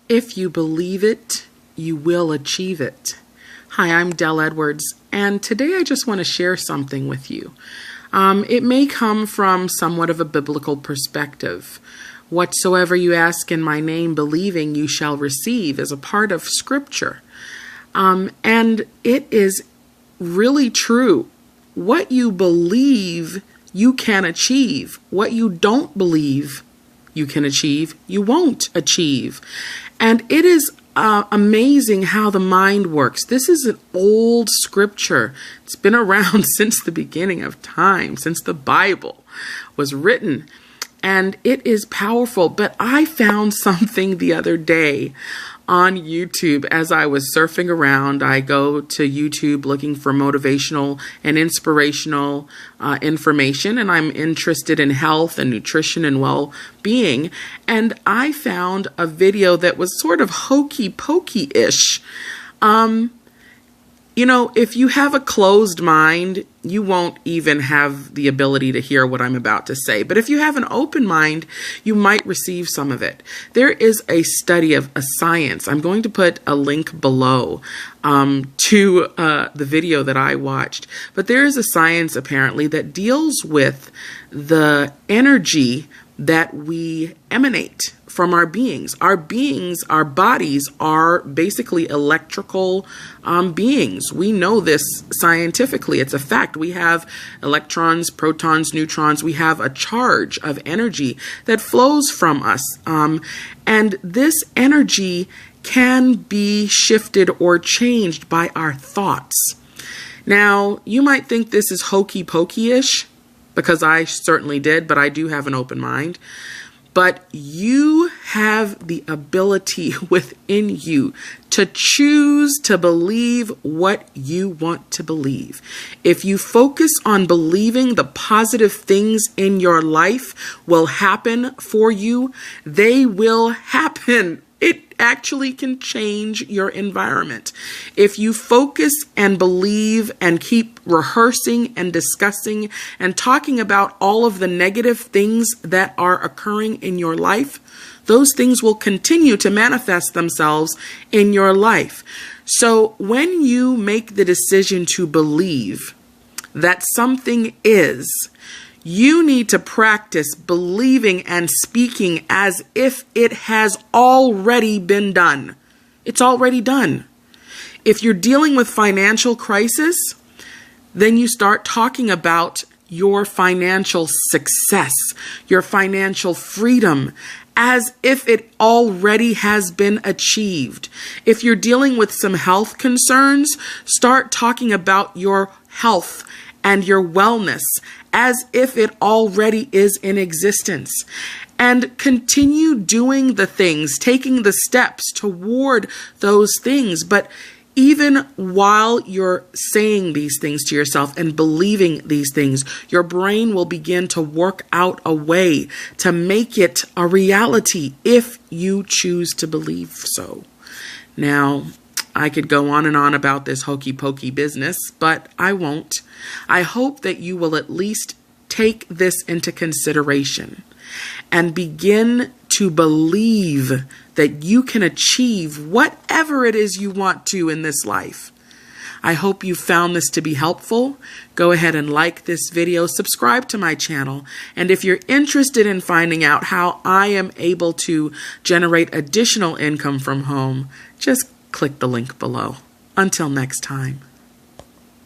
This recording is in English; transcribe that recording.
If you believe it, you will achieve it. Hi, I'm Del Edwards, and today I just want to share something with you. It may come from somewhat of a biblical perspective. Whatsoever you ask in my name, believing you shall receive, is a part of Scripture. And it is really true. What you believe, you can achieve. What you don't believe you can achieve, you won't achieve. And it is amazing how the mind works. This is an old scripture. It's been around since the beginning of time, since the Bible was written. And it is powerful. But I found something the other day on YouTube as I was surfing around. I go to YouTube looking for motivational and inspirational information, and I'm interested in health and nutrition and well-being. And I found a video that was sort of hokey-pokey-ish. If you have a closed mind, you won't even have the ability to hear what I'm about to say. But if you have an open mind, you might receive some of it. There is a study of a science. I'm going to put a link below to the video that I watched. But there is a science apparently that deals with the energy that we emanate from our beings. Our beings, our bodies are basically electrical beings. We know this scientifically. It's a fact. We have electrons, protons, neutrons. We have a charge of energy that flows from us. And this energy can be shifted or changed by our thoughts. Now, you might think this is hokey-pokey-ish, because I certainly did, but I do have an open mind. But you have the ability within you to choose to believe what you want to believe. If you focus on believing the positive things in your life will happen for you, they will happen. It actually can change your environment. If you focus and believe and keep rehearsing and discussing and talking about all of the negative things that are occurring in your life, those things will continue to manifest themselves in your life. So when you make the decision to believe that something is, you need to practice believing and speaking as if it has already been done. It's already done. If you're dealing with financial crisis, then you start talking about your financial success, your financial freedom, as if it already has been achieved. If you're dealing with some health concerns, start talking about your health and your wellness as if it already is in existence. And continue doing the things, taking the steps toward those things. But even while you're saying these things to yourself and believing these things, your brain will begin to work out a way to make it a reality if you choose to believe so. Now, I could go on and on about this hokey-pokey business, but I won't. I hope that you will at least take this into consideration and begin to believe that you can achieve whatever it is you want to in this life. I hope you found this to be helpful. Go ahead and like this video, subscribe to my channel, and if you're interested in finding out how I am able to generate additional income from home, just click the link below. Until next time.